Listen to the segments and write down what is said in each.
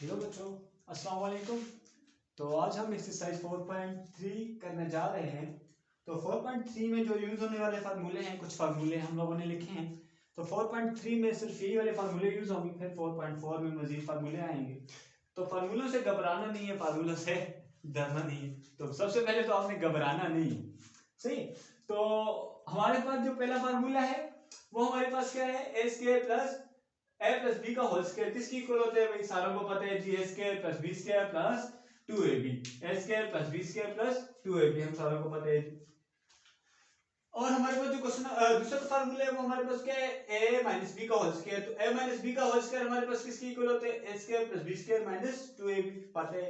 Hello बच्चों, अस्सलाम वालेकुम। तो आज हम एक्सरसाइज 4.3 करने जा रहे हैं। तो 4.3 में जो यूज़ होने वाले फार्मूले हैं, कुछ फार्मूले हम लोगों ने लिखे हैं। तो 4.3 में सिर्फ यही वाले फार्मूले यूज़ होंगे, फिर 4.4 में मजीद फार्मूले आएंगे। तो फार्मूलों से घबराना नहीं है, फार्मूलों से डरना नहीं है। तो सबसे पहले तो आपने घबराना नहीं है, सही। तो हमारे पास जो पहला फार्मूला है वो हमारे पास क्या है, A square plus A plus B का होल स्क्वायर किसकी इक्वल होता है भाई, सारों को पता है जी, A square plus B square plus 2ab। A square plus B square plus 2ab हम सारों को पता है। और हमारे पास जो क्वेश्चन दूसरा फार्मूला है वो हमारे पास क्या है, a माइनस बी का होल स्क्वायर। तो a माइनस बी का होल स्क्वायर हमारे पास किसकी इक्वल होते हैं, A square plus B square minus 2ab। पता है,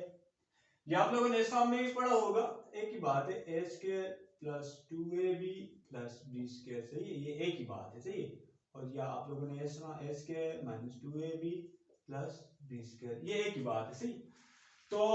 ये आप लोगों ने इस फॉर्म में भी पढ़ा होगा। एक ही बात है, A square plus 2ab plus B square, सही है, ये एक ही बात है, सही है। और या आप लोगों ने सुना A square minus 2ab plus B square, ये एक ही बात है, सही। तो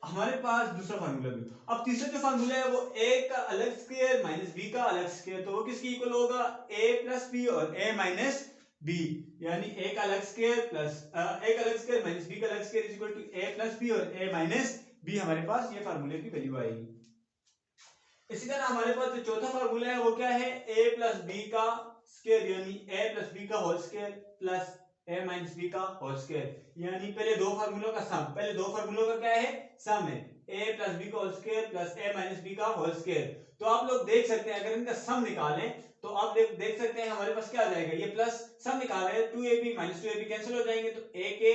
हमारे पास दूसरा फार्मूला भी। अब तीसरा जो फार्मूला है वो a का अलग स्क्वायर माइनस b का अलग स्क्वायर, तो वो किसकी इक्वल होगा, a प्लस b और a माइनस b। यानी a का अलग स्क्वायर प्लस a का अलग स्क्वायर माइनस b का अलग square is equal to a plus b और a माइनस b। हमारे पास ये फार्मूले की वैल्यू आएगी। इसी तरह हमारे पास जो चौथा फार्मूला है वो क्या है, a प्लस b का स्क्वायर यानी a प्लस b का whole square plus a minus b का होल स्क्वायर। यानी पहले दो फार्मूलों का सम, पहले दो फार्मूलों का क्या है, सम है, a प्लस b का whole square plus a minus b का होल स्क्वायर। तो आप लोग देख सकते हैं, अगर इनका सम निकालें तो आप देख सकते हैं हमारे पास क्या आ जाएगा, ये प्लस सम निकाल रहे हैं, 2ab माइनस 2ab कैंसिल हो जाएंगे, तो a के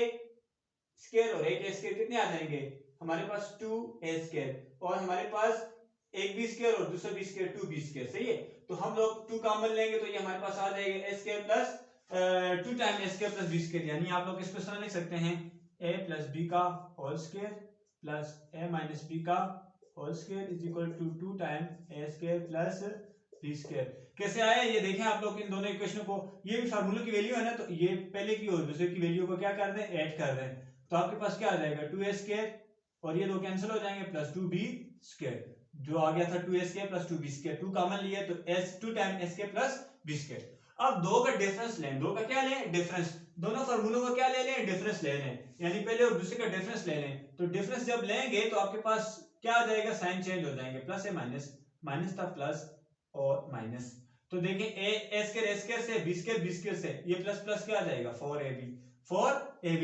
स्क्वायर और a के स्क्वायर कितने आ जाएंगे हमारे पास, 2a स्क्वायर। और हमारे पास एक बी स्क्वायर और दूसरा बी स्क्वायर 2b स्क्वायर, सही है। तो हम लोग 2 कॉमन लेंगे तो ये हमारे पास आ जाएगा a square plus 2 time a square plus b square. यानी आप लोग इस क्वेश्चन में लिख सकते हैं a प्लस b का whole square plus a minus b का whole square is equal to 2 time a square plus b square. कैसे आया ये देखें आप लोग इन दोनों इक्वेशनों को, ये भी फार्मूले की वैल्यू है ना, तो ये पहले की और दूसरे की वैल्यू को क्या कर रहे हैं, ऐड कर रहे हैं। तो आपके पास क्या आ जाएगा, 2a स्क्वायर और ये दो कैंसिल हो जाएंगे प्लस 2b स्क्वायर, जो आ गया था 2a square plus 2b square, 2 common लिए तो s 2 time s square plus b square. अब दो का डिफरेंस लें, दो का क्या लें, डिफरेंस, दोनों फार्मूलों का क्या ले लें, डिफरेंस ले लें। यानी पहले और दूसरे का डिफरेंस ले लें, तो डिफरेंस जब लेंगे तो आपके पास क्या आ जाएगा, साइन चेंज हो जाएंगे, प्लस है माइनस, माइनस था प्लस और माइनस। तो देखिए a स्क्वायर से b स्क्वायर से ये प्लस प्लस क्या आ जाएगा, 4ab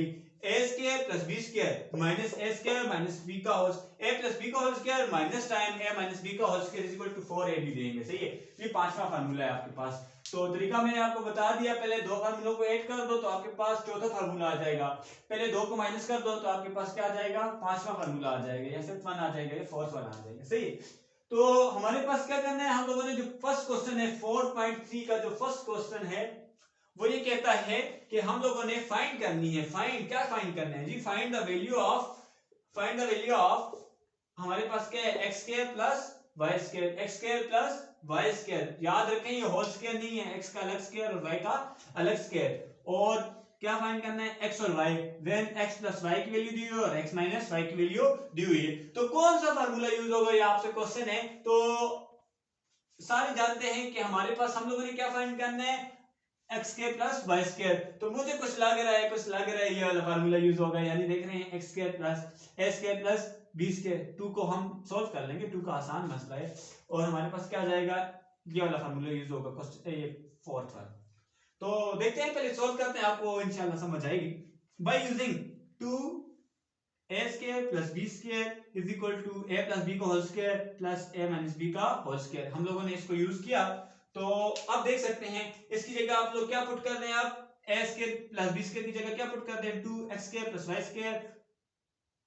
a square plus b square minus a square minus b का होल, a प्लस b का whole square minus time a minus b का whole square is equal to 4ab देंगे, सही है। ये पांचवा फार्मूला है आपके पास। तो तरीका मैंने आपको बता दिया, पहले दो फार्मूलों को ऐड कर दो तो आपके पास चौथा फार्मूला आ जाएगा, पहले दो को माइनस कर दो तो आपके पास क्या आ जाएगा, पांचवा फार्मूला आ जाएगा, या फिफ्थ वन आ जाएगा, या फोर्थ वन आ जाएगा, सही है। तो हमारे पास क्या करना है, हम लोगों ने जो फर्स्ट क्वेश्चन है 4.3 का जो फर्स्ट क्वेश्चन है वो ये कहता है कि हम लोगों ने फाइंड करनी है, फाइंड क्या फाइंड करना है जी, फाइंड द वैल्यू ऑफ हमारे पास क्या है, x square plus Y square, x square plus Y square. याद रखें ये होल स्क्वायर नहीं है, एक्स का अलग स्क्वायर और वाई का अलग स्क्वायर। और क्या फाइंड करना है, एक्स और y, when x plus Y की वैल्यू दी हुई है और एक्स माइनस वाई की वैल्यू दी हुई है। तो कौन सा फार्मूला यूज होगा, ये आपसे क्वेश्चन है। तो सारे जानते हैं कि हमारे पास हम लोगों ने क्या फाइंड करना है, x square plus Y square. तो मुझे कुछ लग रहा है ये वाला फार्मूला यूज होगा। यानी देख रहे हैं एक्स स्क्वायर प्लस ए स्क्वायर प्लस बी स्क्वायर, 2 को हम सोल्व कर लेंगे, 2 का आसान मसला है। और हमारे पास क्या आ जाएगा, ये वाला फार्मूला यूज होगा क्वेश्चन ये फोर्थ वाला। तो देखते हैं, पहले सोल्व करते हैं, आपको इंशाल्लाह समझ आएगी। By using 2 a square plus B square is equal to a plus B का whole square plus a minus B का होल स्क्वायर, हम लोगों ने इसको यूज किया। तो अब देख सकते हैं इसकी जगह आप लोग क्या पुट कर रहे हैं, आप A square plus B square की जगह क्या पुट कर रहे हैं, 2x square plus Y square,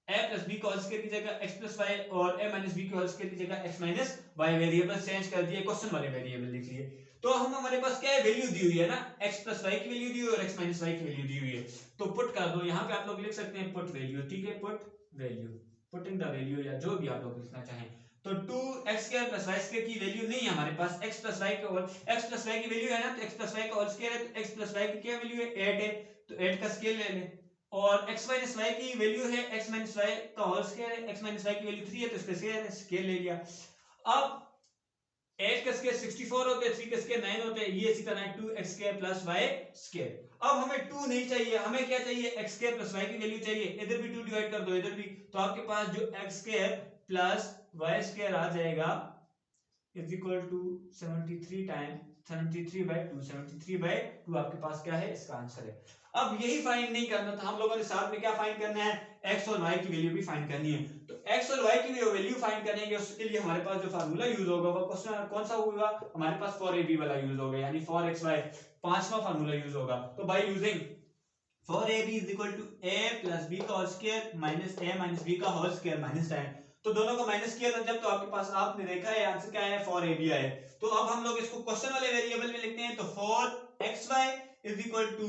A plus B का होल स्क्वायर की जगह x प्लस वाई और ए माइनस बी के होल स्क्वायर की जगह x minus Y, variable change कर दिए, क्वेश्चन वाले वेरिएबल लिख लिए। तो हम हमारे पास क्या है, वैल्यू दी हुई है ना, x प्लस वाई की वैल्यू दी हुई है और x माइनस वाई की वैल्यू दी हुई है। तो पुट कर दो, यहाँ पे आप लोग लिख सकते हैं पुट वैल्यू, ठीक है, put value, putting the value, या जो भी आप लोग लिखना चाहें। तो 2x square plus Y square की वैल्यू नहीं है हमारे पास, x प्लस वाई का x प्लस वाई की वैल्यू है ना, तो x प्लस वाई का होल स्क्वायर है, तो x प्लस वाई की क्या वैल्यू है, 8 है, तो 8 का स्क्वायर ले लें। और x माइनस वाई की वैल्यू है, x माइनस वाई का होल स्क्वायर है, x माइनस वाई की वैल्यू 3 है, तो इसका स्क्वायर ले लिया। अब 8 का स्क्वायर 64 होते हैं, 3 का स्क्वायर 9 होते हैं, ये इसी तरह 2x square plus y square. अब हमें 2 नहीं चाहिए, हमें क्या चाहिए, x स्क्वायर प्लस y की वैल्यू चाहिए। इधर भी 2 डिवाइड कर दो, इधर भी, तो आपके पास जो x square plus y square आ जाएगा इज इक्वल टू 73 टाइम 73/2, 73/2 आपके पास क्या है, इसका आंसर है। अब यही फाइंड नहीं करना था हम लोगों ने, साथ में क्या फाइंड करना है, x और y की वैल्यू भी फाइंड करनी है। तो x और y की वैल्यू फाइंड करेंगे, उसके लिए हमारे पास जो फार्मूला यूज होगा वो क्वेश्चन कौन सा होगा, हमारे पास 4ab वाला यूज होगा, यानी 4xy पांचवा फार्मूला यूज होगा। तो by using 4ab is equal to a plus b का whole square minus a minus b का होल स्क्वायर माइनस 10, तो दोनों को माइनस किया था जब, तो आपके पास आपने देखा है आंसर क्या है, 4ab आए। तो अब हम लोग इसको क्वेश्चन वाले वेरिएबल में लिखते हैं, तो 4xy is equal to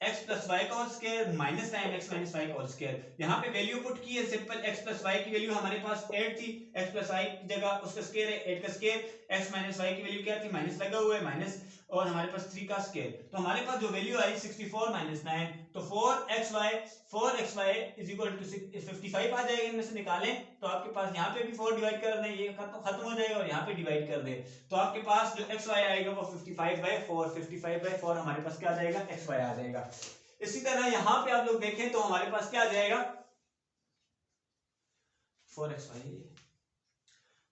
x plus Y का whole square minus 9x minus Y का होल स्क्वायर। यहाँ पे वैल्यू पुट की है सिंपल, x प्लस वाई की वैल्यू हमारे पास 8 थी, x प्लस वाई की जगह उसका स्क्वायर है 8 का स्क्वायर, x माइनस वाई की वैल्यू क्या थी, माइनस लगा हुआ है माइनस, और हमारे पास 3 का स्क्वायर, तो हमारे पास जो वैल्यू आई 64 माइनस 9, तो 4xy इज इक्वल टू 55 आ जाएगा, इनमें से निकालें तो आपके पास यहाँ पे भी 4 डिवाइड कर दें, ये खत्म हो जाएगा, और यहाँ पे डिवाइड कर दें तो आपके पास जो xy आएगा वो 55/4, 55/4 हमारे पास क्या आ जाएगा, xy आ जाएगा। इसी तरह यहां पे आप लोग देखें तो हमारे पास क्या आ जाएगा, 4xy।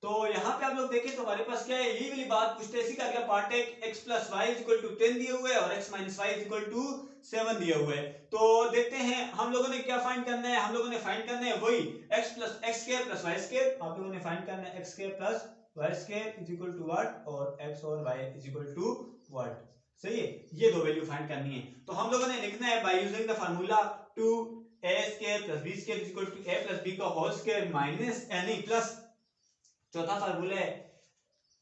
तो यहां पे आप लोग देखें तो हमारे पास क्या है, यही वाली बात पूछते इसी का क्या पार्ट है, x plus y is equal to 10 दिए हुए है और x minus y is equal to 7 दिए हुए है। तो देखते हैं हम लोगों ने क्या फाइंड करना है, हम लोगों ने फाइंड करना है वही x square plus Y square, आप लोगों ने फाइंड करना है x square plus Y square is equal to what, और x और y is equal to what, सही है, ये दो वैल्यू फाइंड करनी है। तो हम लोगों ने लिखना है by using the formula 2a square plus b square is equal to a plus b का होल स्क्वायर माइनस नहीं प्लस, चौथा फार्मूला है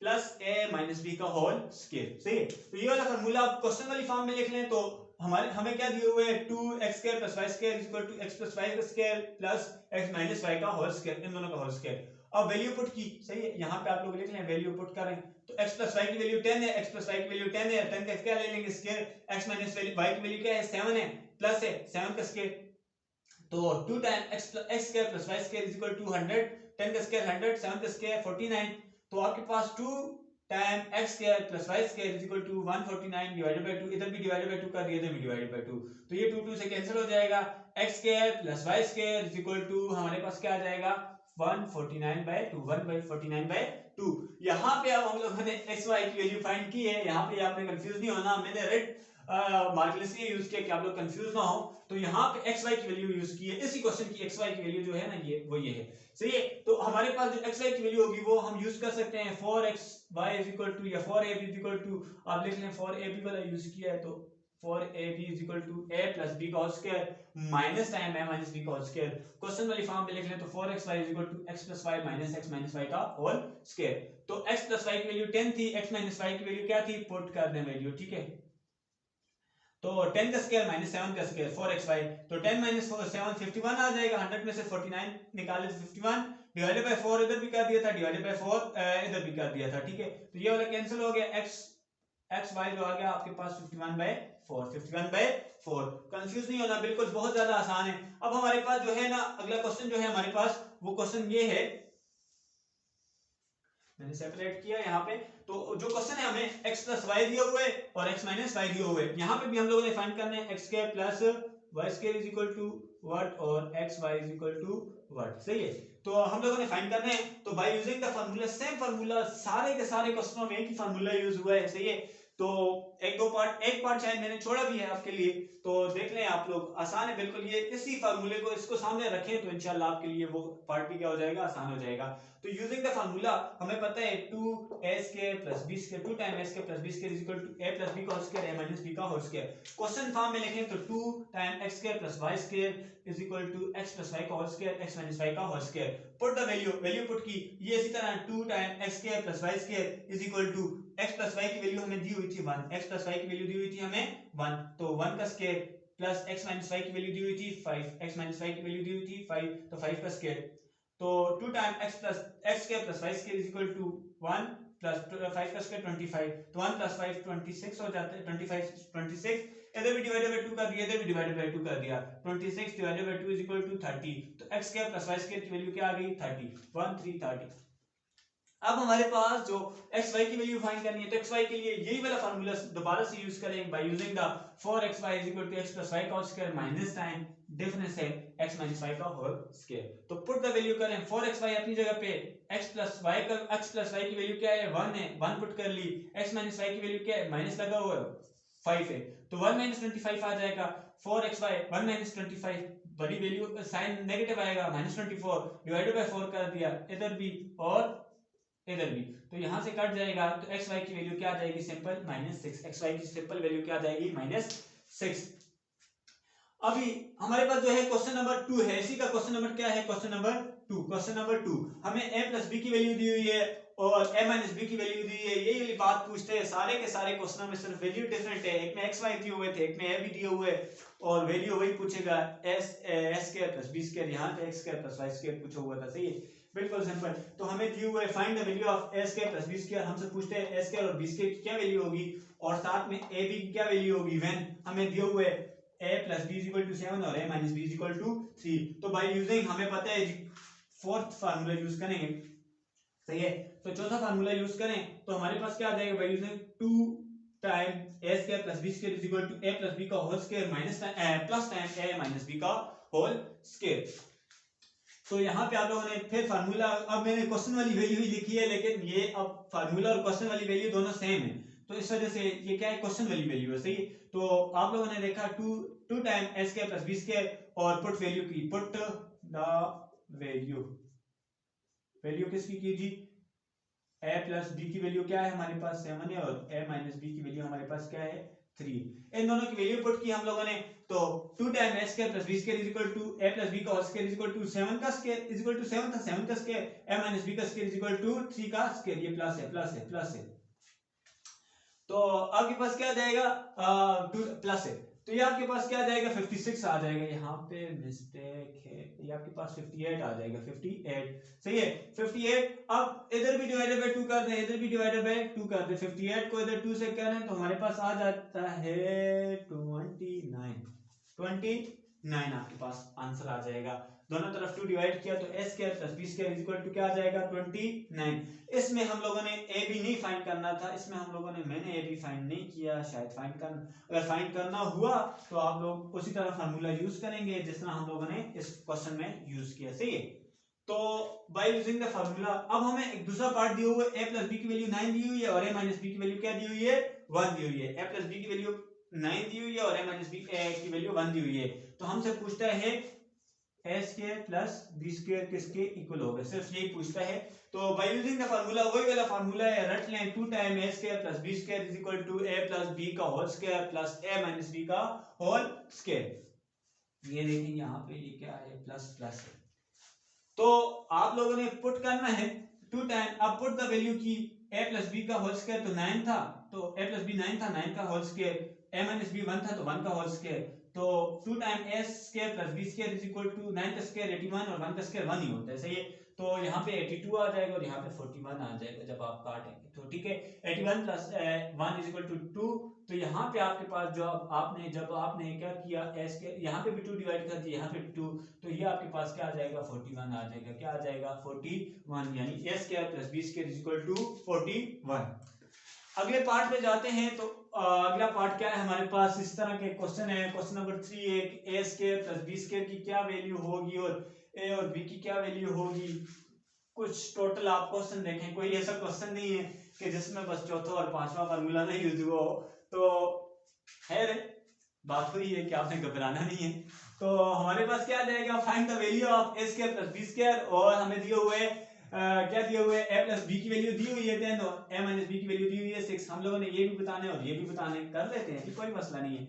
प्लस a माइनस b का होल स्क्वायर, सही है। तो ये वाला फार्मूला आप क्वेश्चन वाली फॉर्म में लिख लें, तो हमें क्या दिए हुए हैं, 2x square plus y square is equal to x plus y का square plus x minus y का होल स्क्वायर, इन दोनों का होल स्क्वायर। अब वैल्यू पुट की, सही है, यहाँ पे आप लोग लिख लें, वैल्यू पुट करें तो x प्लस y की वैल्यू 10 है, x प्लस y की वैल्यू 10 है, 10 का क्या ले लेंगे स्क्वायर, x माइनस y की वैल्यू क्या है 7 है, प्लस है 7 का स्क्वायर, तो 2 time x square plus y square is equal to 100, 10 का स्क्वायर 100, 7 का स्क्वायर 49, तो आपके पास 2 time x square plus y square is equal to 149 divided by 2, इधर भी डिवाइडेड बाय 2 कर दिया, इधर भी डिवाइडेड बाय 2, तो ये 2 2 से कैंसिल हो जाएगा, x square plus y square is equal to हमारे पास क्या आ जाएगा 149/2, 1/49/2। यहाँ पे अब हम लोगों ने xy की वैल्यू फाइंड की है, यहाँ पे आपने कंफ्यूज नहीं होना, मैंने रेड मार्कर इसलिए यूज किया कि आप लोग कंफ्यूज ना हो। तो यहाँ पे xy की वैल्यू यूज की है, इसी क्वेश्चन की xy की वैल्यू जो है ना ये वो ये है, सही है। तो हमारे पास जो xy की वैल्यू होगी वो हम यूज कर सकते हैं 4xy इज इक्वल टू या 4ab इज इक्वल टू, आप लिख लें 4ab वाला यूज किया है, तो 4ab is equal to a plus b का whole square minus time a minus b का होल स्क्वायर, क्वेश्चन वाली फॉर्म में लिख लें तो 4xy is equal to x plus y minus x minus y का होल स्क्वायर। तो x plus y की वैल्यू 10 थी, x माइनस y की वैल्यू क्या थी, पुट कर दें वैल्यू, ठीक है। तो 10 का स्क्वायर माइनस 7 का स्क्वायर 4xy, तो 10 माइनस 7 51 आ जाएगा, 100 में से 49 निकाले तो 51 डिवाइडेड बाय 4 इधर भी कर दिया था, डिवाइडेड बाय 4 इधर भी कर दिया था, ठीक है। तो ये वाला कैंसिल हो गया, xy जो आ गया आपके पास 51/4, 51/4। कंफ्यूज नहीं होना, बिल्कुल बहुत ज्यादा आसान है। अब हमारे पास जो है ना अगला क्वेश्चन जो है हमारे पास वो क्वेश्चन ये है, मैंने सेपरेट किया यहाँ पे, तो जो क्वेश्चन है हमें x प्लस वाई दिया हुआ है और x माइनस वाई दिया हुआ है, यहाँ पे भी हम लोगों ने फाइंड करना है x square plus Y square is equal to what और x y is equal to what, सही है। तो हम लोगों ने फाइंड करना है, तो by using the formula, same formula सारे के सारे क्वेश्चनों में एक ही फार्मूला यूज हुआ है, सही है। तो एक पार्ट शायद मैंने छोड़ा भी है आपके लिए, तो देख लें आप लोग, आसान है बिल्कुल, ये इसी फार्मूले को इसको सामने रखें तो इंशाल्लाह आपके लिए वो पार्ट भी क्या हो जाएगा, आसान हो जाएगा। तो यूजिंग द फार्मूला हमें पता है 2a square plus b square, 2 time a square plus b square is equal to a plus b का whole square a minus b का होल स्क्वायर। क्वेश्चन फॉर्म में लिखें तो 2 time x square plus y square is equal to x plus y का whole square x minus y का whole square. Put the value put की, ये इसी तरह 2 time x square plus y square is equal to x plus y की value हमें दी हुई थी 1, x प्लस y की वैल्यू दी हुई थी हमें 1, तो 1 का square plus x minus y की वैल्यू दी हुई थी 5, x माइनस y की वैल्यू दी हुई थी 5, तो 5 का स्क्वायर, तो 2 time x square plus y square is equal to 1 plus 5 का स्क्वायर 25, तो 1 प्लस 5 26 हो जाता है, 25 26, इधर भी डिवाइडेड बाय 2 कर दिया, इधर भी डिवाइडेड बाय 2 कर दिया, 26 divided by 2 is equal to 30, तो x square plus y square की वैल्यू क्या आ गई 30, 1 3 30। अब हमारे पास जो एक्स वाई की वैल्यू फाइंड करनी है, तो एक्स वाई के लिए यही वाला फार्मूला दोबारा से यूज करेंगे by using the 4xy = x + y का whole square minus time difference है x - y का होल स्क्वायर। तो पुट द वैल्यू करें 4xy अपनी जगह पे, x + y की वैल्यू क्या है 1 है, 1 पुट कर ली, x - y की वैल्यू क्या है माइनस लगा हुआ है 5 है, तो 1 - 25 आ जाएगा। 4xy 1 - 25 बड़ी वैल्यू साइन नेगेटिव आएगा, -24 डिवाइडेड बाय 4 कर दिया इधर भी और इधर भी, तो यहां से कट जाएगा, तो एक्स वाई की वैल्यू क्या आ जाएगी सिंपल -6। एक्स वाई की सिंपल वैल्यू क्या आ जाएगी -6। अभी हमारे पास जो है क्वेश्चन नंबर 2 है, इसी का क्वेश्चन नंबर क्या है, क्वेश्चन नंबर 2। क्वेश्चन नंबर 2 हमें a + b की वैल्यू दी हुई है और a - b की वैल्यू दी है, यही वाली बात पूछते हैं। सारे के सारे क्वेश्चनों में सिर्फ वैल्यू डिफरेंट है, एक में एक्स वाई दिए हुए थे, एक में a भी दिए हुए और वैल्यू वही पूछेगा s² + b², यहाँ पे x² + y² पूछा हुआ था, सही है बिल्कुल सिंपल। तो हमें दिए हुए find the value of a² + b², हमसे पूछते हैं a² और b² की क्या वैल्यू होगी और साथ में a b की क्या वैल्यू होगी व्हेन हमें दिए हुए a + b = 7 और a - b = 3। तो बाय यूजिंग हमें पता है फोर्थ फार्मूला यूज करेंगे, सही है। तो चौथा फार्मूला यूज करें तो हमारे पास क्या आ जाएगा by using 2 time a² + b² = a + b का whole square minus plus time a - b का होल स्क्वायर। तो यहाँ पे आप लोगों ने फिर फार्मूला, अब मैंने क्वेश्चन वाली वैल्यू ही लिखी है, लेकिन ये अब फार्मूला और क्वेश्चन वाली वैल्यू दोनों सेम है, तो इस वजह से ये क्या है क्वेश्चन वाली वैल्यू है, सही। तो आप लोगों ने देखा 2 टाइम a² + b² और पुट वैल्यू की, पुट द वैल्यू किसकी की जी, a + b की वैल्यू क्या है हमारे पास 7 है और a - b की वैल्यू हमारे पास क्या है 3। इन दोनों की वैल्यू पुट की हम लोगों ने, तो 2 time a² + b² = a + b का होल स्क्वायर = 7 का स्क्वायर = 7 था, 7 का स्क्वायर, a - b का स्क्वायर = 3 का स्क्वायर, ये प्लस है। तो आपके पास क्या आ जाएगा 2 प्लस है, तो ये आपके पास क्या आ जाएगा 56 आ जाएगा, यहाँ पे मिस्टेक है, ये आपके पास 58 आ जाएगा, 58 सही है 58। अब इधर भी डिवाइडेड बाय 2 कर दें, इधर भी डिवाइडेड बाय 2 कर दें, 58 को इधर 2 से करें तो हमारे पास आ जाता है 29 आपके पास आंसर आ जाएगा। दोनों तरफ 2 डिवाइड किया तो a² + b² = क्या आ जाएगा 29। इसमें हम लोगों ने ए बी नहीं फाइंड करना था, इसमें हम लोगों ने, मैंने ए बी फाइंड नहीं किया, शायद फाइंड करना, अगर फाइंड करना हुआ तो आप लोग उसी तरह फार्मूला यूज करेंगे जिस तरह हम लोगों ने इस क्वेश्चन में यूज किया, सही है। तो बाय यूजिंग द फार्मूला अब हमें एक दूसरा पार्ट दिया हुआ है, a + b की वैल्यू 9 दी हुई है और a - b की वैल्यू क्या दी हुई है 1 दी हुई है, a + b की वैल्यू 9 दी हुई है और a - b की वैल्यू 1 दी हुई है। तो हमसे पूछता है a² + b² किसके इक्वल होगा, सिर्फ यही पूछता है। तो बाय यूजिंग द फार्मूला, वही वाला फार्मूला है, रट लें 2 time a² + b² = a + b का whole square plus a - b का होल स्क्वायर। ये देखें यहाँ पे ये क्या है प्लस है, तो आप लोगों ने पुट करना है 2 टाइम, अब पुट द वैल्यू की a + b का होल स्क्वायर तो 9 था, तो a + b 9 था, 9 का होल स्क्वायर, a - b 1 था तो 1 का होल स्क्वायर, तो 2 टाइम a² + b² = 9 का स्क्वायर 81 और 1 का स्क्वायर 1 ही होता है, सही है। तो यहाँ पे 82 आ जाएगा और यहाँ पे 41 आ जाएगा जब आप काटेंगे, तो ठीक है 81 + 1 = 2। तो यहाँ पे आपके पास जो आपने जब आपने क्या किया s के यहाँ पे भी 2 डिवाइड कर दिया, यहाँ पे 2, तो ये आपके पास क्या आ जाएगा 41 आ जाएगा, क्या आ जाएगा 41, यानी a² + b² = 41। अगले पार्ट में जाते हैं, तो अगला पार्ट क्या है हमारे पास, इस तरह के क्वेश्चन है। क्वेश्चन नंबर 3 है कि a² + b² की क्या वैल्यू होगी और a और b की क्या वैल्यू होगी। कुछ टोटल आप क्वेश्चन देखें, कोई ऐसा क्वेश्चन नहीं है कि जिसमें बस चौथा और पांचवा फार्मूला नहीं यूज हुआ हो, तो खैर बात हुई है कि आपने घबराना नहीं है। तो हमारे पास क्या आ जाएगा find the value of a² + b² और हमें दिए हुए क्या दिए हुए a + b की वैल्यू दी हुई है 10 और a - b की वैल्यू दी हुई है 6। हम लोगों ने ये भी बताना है और ये भी बताने कर लेते हैं, कोई मसला नहीं है।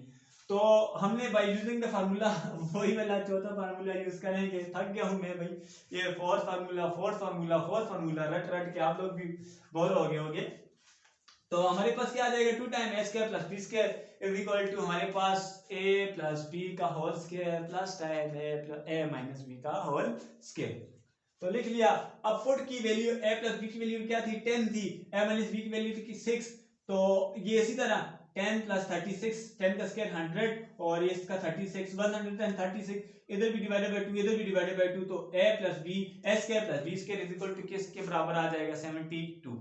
तो हमने बाय यूजिंग द फार्मूला वही वाला चौथा फार्मूला यूज करेंगे। थक गया हूं मैं भाई, ये फोर्थ फार्मूला रट के आप लोग भी बोर हो गए होंगे। तो हमारे पास क्या आ जाएगा 2 टाइम a² + b² = हमारे पास a + b का whole square plus time a - b का होल स्क्वायर। तो लिख लिया। अब पुट की वैल्यू a + b की वैल्यू क्या थी 10 थी, a - b की वैल्यू थी 6, तो ये इसी तरह 10 प्लस 36, 10 का स्क्वायर 100 और इसका 36, 136, इधर भी डिवाइडेड बाय 2, इधर भी डिवाइडेड बाय 2, तो a plus b, a square plus b square is equal to किसके बराबर आ जाएगा 72।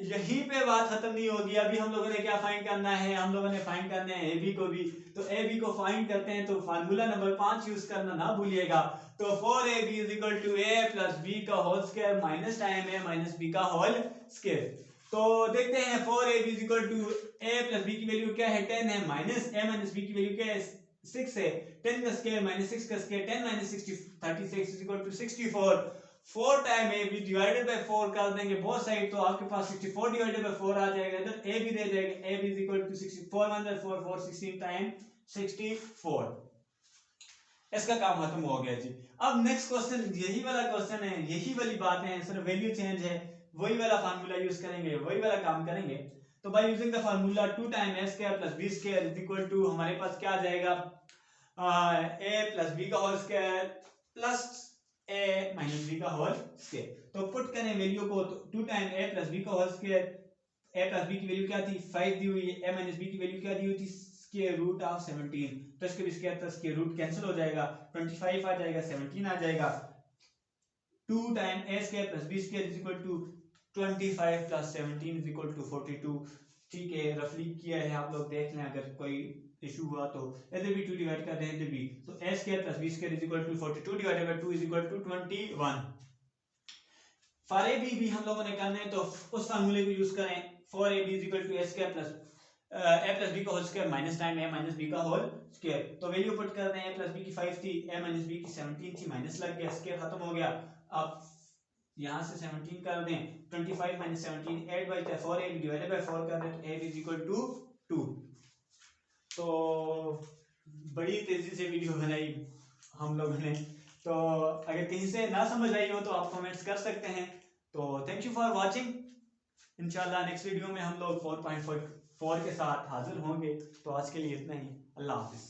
यहीं पे बात खत्म नहीं होगी, अभी हम लोगों ने क्या फाइंड करना है, हम लोगों ने फाइंड करना है ab को भी। तो ab को फाइंड करते हैं, तो फार्मूला नंबर 5 यूज करना ना भूलिएगा। तो 4ab is equal to a plus b का whole square minus time a minus b का होल स्क्वायर। तो देखते हैं 4ab is equal to a plus b की वैल्यू क्या है 10 है, माइनस a माइनस b की वैल्यू क्या है 6 है, 10 का स्क्वायर माइनस 6 का square 10 minus 36 is equal to 64। 4 time a b divided by 4 कर देंगे बोथ साइड, तो आपके पास 64 डिवाइडेड बाय 4 आ जाएगा, इधर ए भी दे जाएगा, a b is equal to 64 1 4 4 16 time 64। इसका काम खत्म हो गया जी। अब नेक्स्ट क्वेश्चन, यही वाला क्वेश्चन है, यही वाली बात है, सिर्फ वैल्यू चेंज है, वही वाला फार्मूला यूज करेंगे, वही वाला काम करेंगे। तो by using the formula 2 time a square plus b square is equal to हमारे पास क्या आ जाएगा a प्लस b का whole square plus a minus b का होल स्क्वायर। तो पुट करें वैल्यू को, तो 2 टाइम a प्लस b का whole square, a plus b की वैल्यू क्या थी 5 दी हुई है, a माइनस b की वैल्यू क्या दी हुई थी स्क्वायर रूट ऑफ 17, तो इसके भी square plus square root cancel हो जाएगा, 25 आ जाएगा, 17 आ जाएगा। 2 time a square plus b square is equal to 25 plus 17 is equal to 42। ठीक है, रफली किया है, आप लोग देख लें, अगर कोई इशू हुआ तो इधर भी 2 डिवाइड कर दें, इधर भी, तो a square plus b square is equal to 42 divided by 2 is equal to 21। For a b भी हम लोगों ने करना है, तो उस फार्मूले को यूज करें, for a b is equal to a square plus a plus b का whole square minus time a minus b का होल स्क्वायर। तो वैल्यू पुट करते हैं, a प्लस b की 5 थी, a माइनस b की 17 थी, माइनस लग गया, स्क्वायर खत्म हो गया। अब यहां से 17 कर दें, 25 माइनस 17 8 बचता है, 4 a डिवाइडेड बाय 4 कर दें, तो a इज इक्वल टू 2। तो बड़ी तेजी से वीडियो बनाई हम लोगों ने, तो अगर कहीं से ना समझ आई हो तो आप कमेंट्स कर सकते हैं। तो थैंक यू फॉर वाचिंग, इंशाल्लाह नेक्स्ट वीडियो में हम लोग 4.4 के साथ हाजिर होंगे। तो आज के लिए इतना ही, अल्लाह हाफिज।